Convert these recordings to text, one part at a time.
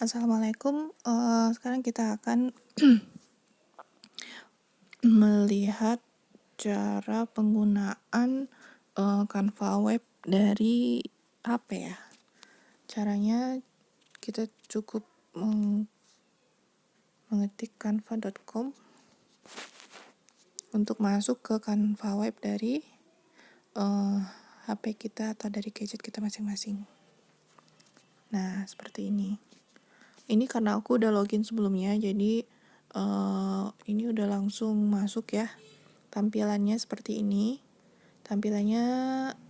Assalamualaikum. Sekarang kita akan melihat cara penggunaan Canva Web dari HP ya. Caranya kita cukup mengetik canva.com untuk masuk ke Canva Web dari HP kita atau dari gadget kita masing-masing. Nah, seperti ini. Ini karena aku udah login sebelumnya, jadi ini udah langsung masuk ya. Tampilannya seperti ini. Tampilannya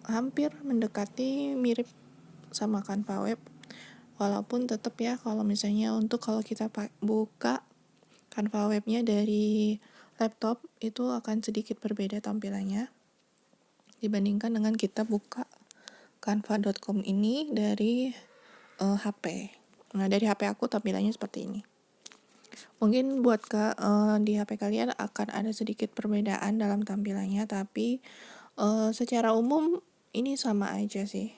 hampir mendekati mirip sama Canva Web. Walaupun tetap ya, kalau misalnya kalau kita buka Canva Webnya dari laptop, itu akan sedikit berbeda tampilannya dibandingkan dengan kita buka canva.com ini dari HP. Nah, dari HP aku tampilannya seperti ini. Mungkin buat di HP kalian akan ada sedikit perbedaan dalam tampilannya, tapi secara umum ini sama aja sih.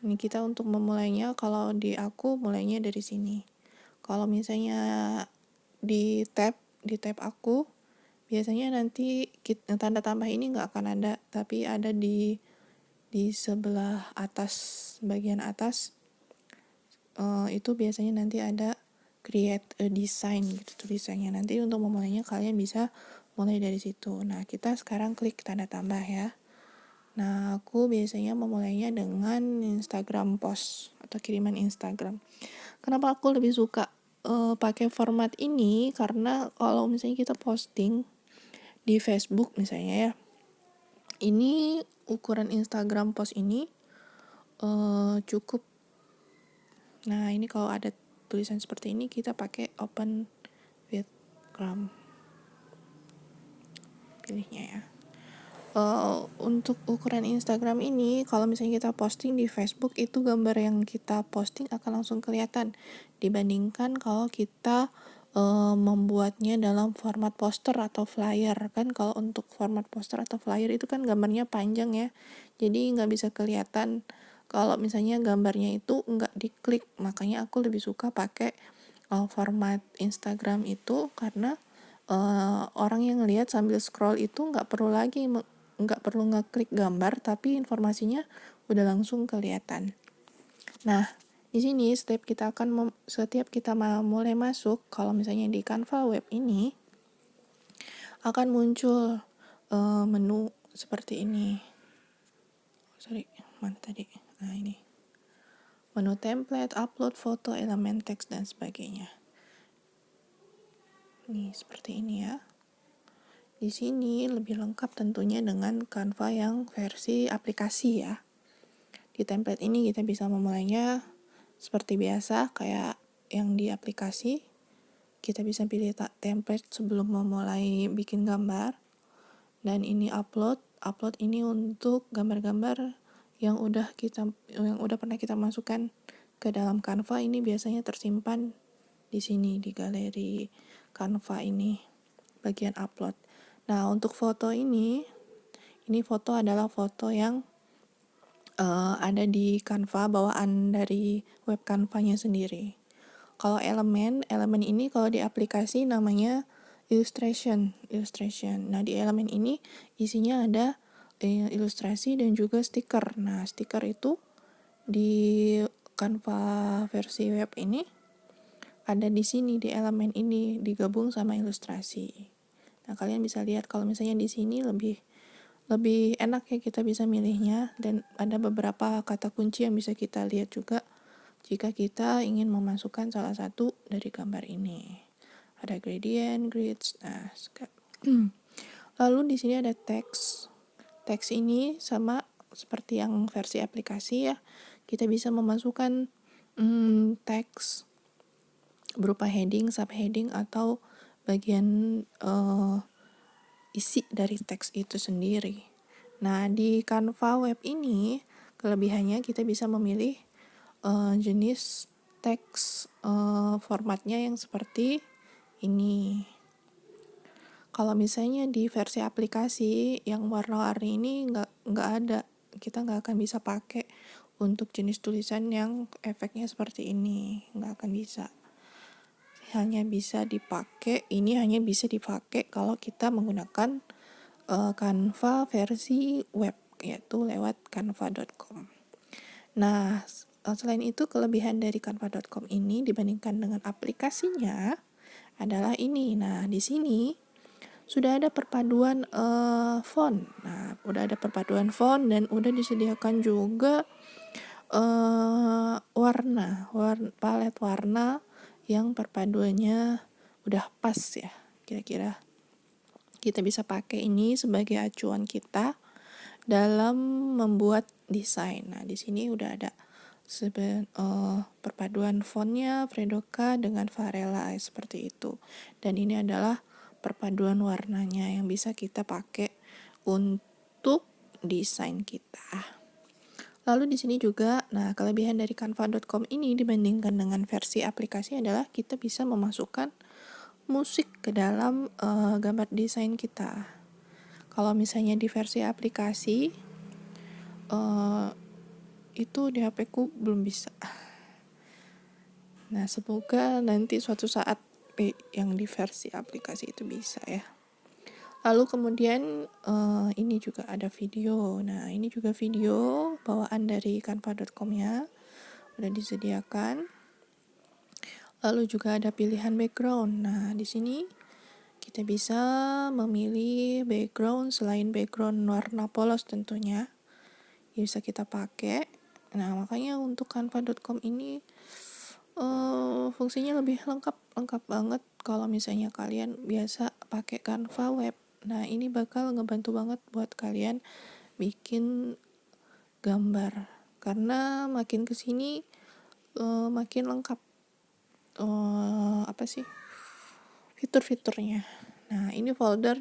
Ini kita untuk memulainya, kalau di aku mulainya dari sini. Kalau misalnya di tab aku, biasanya nanti tanda tambah ini nggak akan ada, tapi ada di sebelah atas, bagian atas. Itu biasanya nanti ada create a design gitu tulisannya. Nanti untuk memulainya kalian bisa mulai dari situ. Nah, kita sekarang klik tanda tambah ya. Nah, aku biasanya memulainya dengan Instagram post atau kiriman Instagram. Kenapa aku lebih suka pakai format ini? Karena kalau misalnya kita posting di Facebook misalnya ya, ini ukuran Instagram post ini cukup. Nah, ini kalau ada tulisan seperti ini, kita pakai open with Chrome. Pilihnya ya. Untuk ukuran Instagram ini, kalau misalnya kita posting di Facebook, itu gambar yang kita posting akan langsung kelihatan dibandingkan kalau kita membuatnya dalam format poster atau flyer. Kan kalau untuk format poster atau flyer itu kan gambarnya panjang ya, jadi nggak bisa kelihatan kalau misalnya gambarnya itu nggak diklik. Makanya aku lebih suka pakai format Instagram itu, karena orang yang ngelihat sambil scroll itu nggak perlu ngeklik gambar, tapi informasinya udah langsung kelihatan. Nah, di sini setiap kita mulai masuk, kalau misalnya di Canva Web ini akan muncul menu seperti ini. Mana tadi? Nah, ini. Menu template, upload foto, elemen teks dan sebagainya. Nih, seperti ini ya. Di sini lebih lengkap tentunya dengan Canva yang versi aplikasi ya. Di template ini kita bisa memulainya seperti biasa kayak yang di aplikasi. Kita bisa pilih template sebelum memulai bikin gambar. Dan ini upload ini untuk gambar-gambar yang udah pernah kita masukkan ke dalam Canva. Ini biasanya tersimpan di sini di galeri Canva ini, bagian upload. Nah, untuk foto ini foto adalah foto yang ada di Canva, bawaan dari web Canva-nya sendiri. Kalau elemen ini kalau di aplikasi namanya illustration. Nah, di elemen ini isinya ada ilustrasi dan juga stiker. Nah, stiker itu di Canva versi web ini ada di sini, di elemen ini digabung sama ilustrasi. Nah, kalian bisa lihat kalau misalnya di sini lebih enak ya, kita bisa milihnya, dan ada beberapa kata kunci yang bisa kita lihat juga jika kita ingin memasukkan salah satu dari gambar ini. Ada gradient, grids. Nah, lalu di sini ada teks. Teks ini sama seperti yang versi aplikasi ya. Kita bisa memasukkan teks berupa heading, subheading, atau bagian isi dari teks itu sendiri. Nah, di Canva Web ini kelebihannya kita bisa memilih jenis teks formatnya yang seperti ini. Kalau misalnya di versi aplikasi yang warna-warni ini nggak ada, kita nggak akan bisa pakai untuk jenis tulisan yang efeknya seperti ini, nggak akan bisa. Hanya bisa dipakai kalau kita menggunakan Canva versi web, yaitu lewat canva.com. Nah, selain itu kelebihan dari canva.com ini dibandingkan dengan aplikasinya adalah ini. Nah, di sini sudah ada perpaduan font. Nah, udah ada perpaduan font dan udah disediakan juga palet warna yang perpaduannya udah pas ya. Kira-kira kita bisa pakai ini sebagai acuan kita dalam membuat desain. Nah, di sini udah ada perpaduan fontnya Fredoka dengan Varela seperti itu. Dan ini adalah perpaduan warnanya yang bisa kita pakai untuk desain kita. Lalu di sini juga, nah kelebihan dari canva.com ini dibandingkan dengan versi aplikasi adalah kita bisa memasukkan musik ke dalam gambar desain kita. Kalau misalnya di versi aplikasi, itu di HP-ku belum bisa. Nah, semoga nanti suatu saat yang di versi aplikasi itu bisa ya. Lalu kemudian ini juga ada video. Nah, ini juga video bawaan dari canva.com ya. Udah disediakan. Lalu juga ada pilihan background. Nah, di sini kita bisa memilih background selain background warna polos tentunya. Bisa kita pakai. Nah, makanya untuk canva.com ini fungsinya lebih lengkap banget kalau misalnya kalian biasa pakai Canva web. Nah, ini bakal ngebantu banget buat kalian bikin gambar karena makin kesini makin lengkap fitur-fiturnya. Nah, ini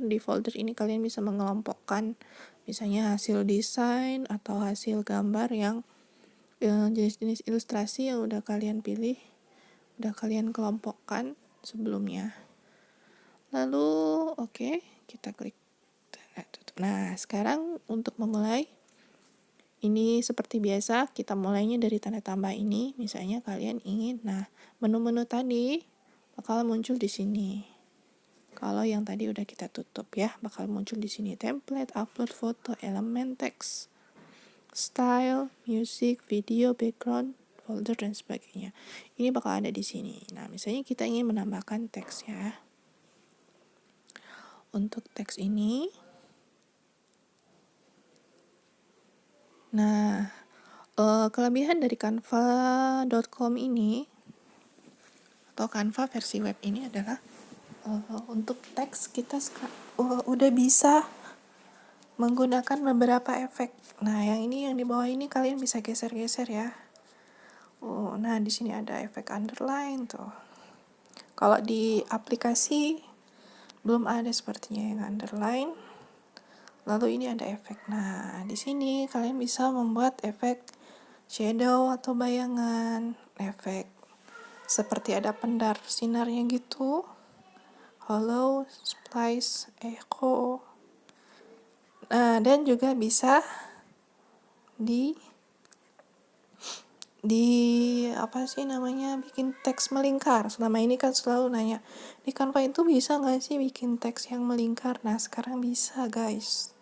di folder ini kalian bisa mengelompokkan misalnya hasil desain atau hasil gambar yang jenis-jenis ilustrasi yang udah kalian pilih, udah kalian kelompokkan sebelumnya. Lalu oke, kita klik tutup. Nah, sekarang untuk memulai ini seperti biasa kita mulainya dari tanda tambah ini. Misalnya kalian ingin, nah menu-menu tadi bakal muncul di sini. Kalau yang tadi udah kita tutup ya, bakal muncul di sini template, upload foto, elemen teks, style, music, video, background, folder dan sebagainya. Ini bakal ada di sini. Nah, misalnya kita ingin menambahkan teks ya. Untuk teks ini, nah kelebihan dari canva.com ini atau Canva versi web ini adalah untuk teks kita udah bisa menggunakan beberapa efek. Nah, yang di bawah ini kalian bisa geser-geser ya. Nah di sini ada efek underline tuh. Kalau di aplikasi belum ada sepertinya yang underline. Lalu ini ada efek. Nah, di sini kalian bisa membuat efek shadow atau bayangan, efek seperti ada pendar sinarnya gitu, hollow, splice, echo. Nah, dan juga bisa bikin teks melingkar. Selama ini kan selalu nanya, di Canva itu bisa gak sih bikin teks yang melingkar? Nah, sekarang bisa guys.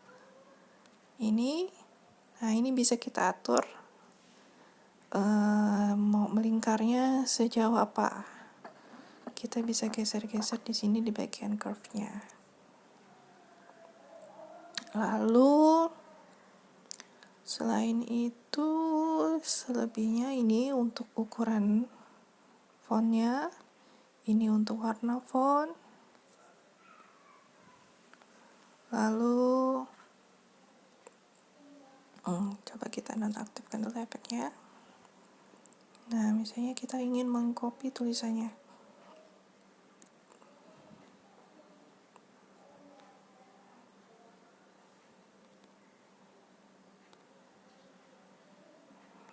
Ini bisa kita atur mau melingkarnya sejauh apa. Kita bisa geser-geser di sini di bagian curve-nya. Lalu selain itu, selebihnya ini untuk ukuran fontnya, ini untuk warna font. Lalu coba kita nonaktifkan dulu efeknya. Nah, misalnya kita ingin mengcopy tulisannya.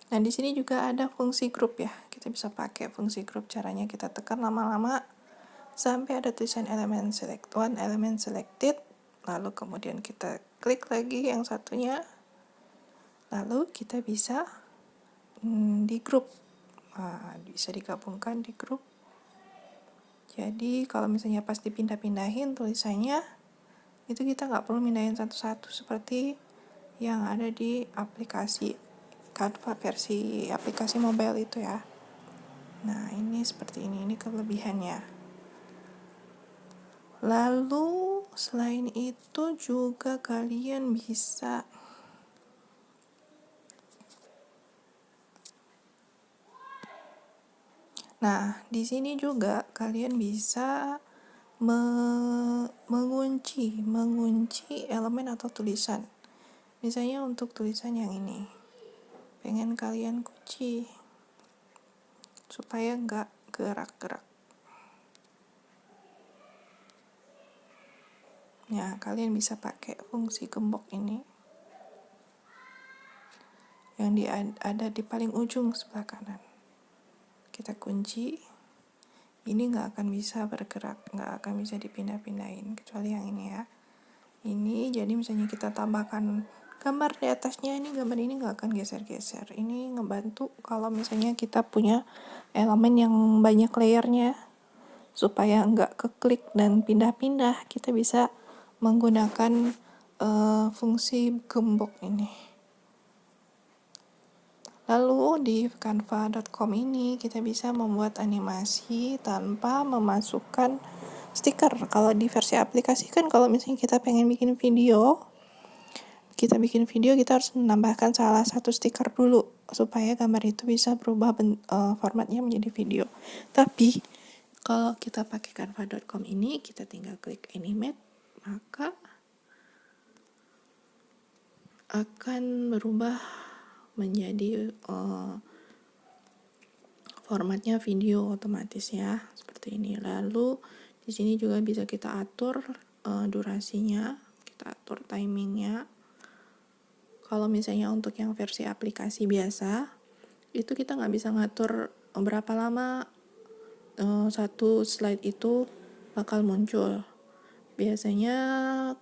Nah, di sini juga ada fungsi grup ya. Kita bisa pakai fungsi grup. Caranya kita tekan lama-lama sampai ada tulisan elemen select one, elemen selected. Lalu kemudian kita klik lagi yang satunya. Lalu kita bisa di grup. Bisa digabungkan di grup. Jadi kalau misalnya pas dipindah-pindahin tulisannya, itu kita nggak perlu pindahin satu-satu seperti yang ada di aplikasi Canva versi aplikasi mobile itu ya. Nah, ini seperti ini kelebihannya. Lalu selain itu juga kalian bisa di sini juga kalian bisa mengunci elemen atau tulisan. Misalnya untuk tulisan yang ini, pengen kalian kunci supaya nggak gerak-gerak. Ya, kalian bisa pakai fungsi gembok ini yang ada di paling ujung sebelah kanan. Kita kunci, ini nggak akan bisa bergerak, nggak akan bisa dipindah-pindahin kecuali yang ini ya. Ini jadi misalnya kita tambahkan gambar di atasnya, ini gambar ini nggak akan geser-geser. Ini ngebantu kalau misalnya kita punya elemen yang banyak layernya, supaya nggak keklik dan pindah-pindah, kita bisa menggunakan fungsi gembok ini. Lalu di canva.com ini kita bisa membuat animasi tanpa memasukkan stiker. Kalau di versi aplikasi kan kalau misalnya kita pengen bikin video, kita harus menambahkan salah satu stiker dulu supaya gambar itu bisa berubah formatnya menjadi video. Tapi kalau kita pakai canva.com ini, kita tinggal klik animate, maka akan berubah menjadi formatnya video otomatis ya, seperti ini. Lalu di sini juga bisa kita atur durasinya, kita atur timingnya. Kalau misalnya untuk yang versi aplikasi biasa, itu kita nggak bisa ngatur berapa lama satu slide itu bakal muncul. Biasanya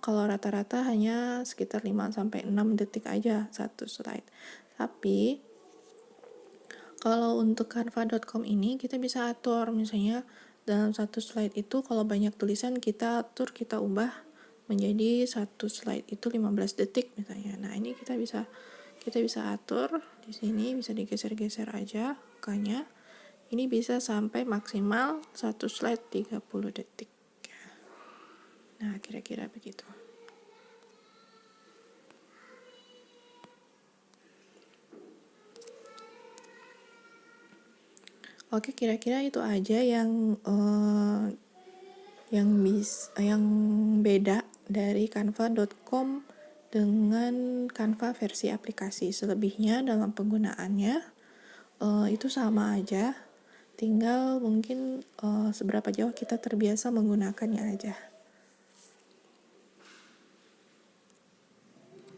kalau rata-rata hanya sekitar 5-6 detik aja satu slide. Tapi kalau untuk canva.com ini kita bisa atur, misalnya dalam satu slide itu kalau banyak tulisan kita atur, kita ubah menjadi satu slide itu 15 detik misalnya. Nah, ini kita bisa atur di sini, bisa digeser-geser aja angkanya. Ini bisa sampai maksimal satu slide 30 detik. Nah, kira-kira begitu. Oke, kira-kira itu aja yang beda dari canva.com dengan Canva versi aplikasi. Selebihnya dalam penggunaannya itu sama aja, tinggal mungkin seberapa jauh kita terbiasa menggunakannya aja.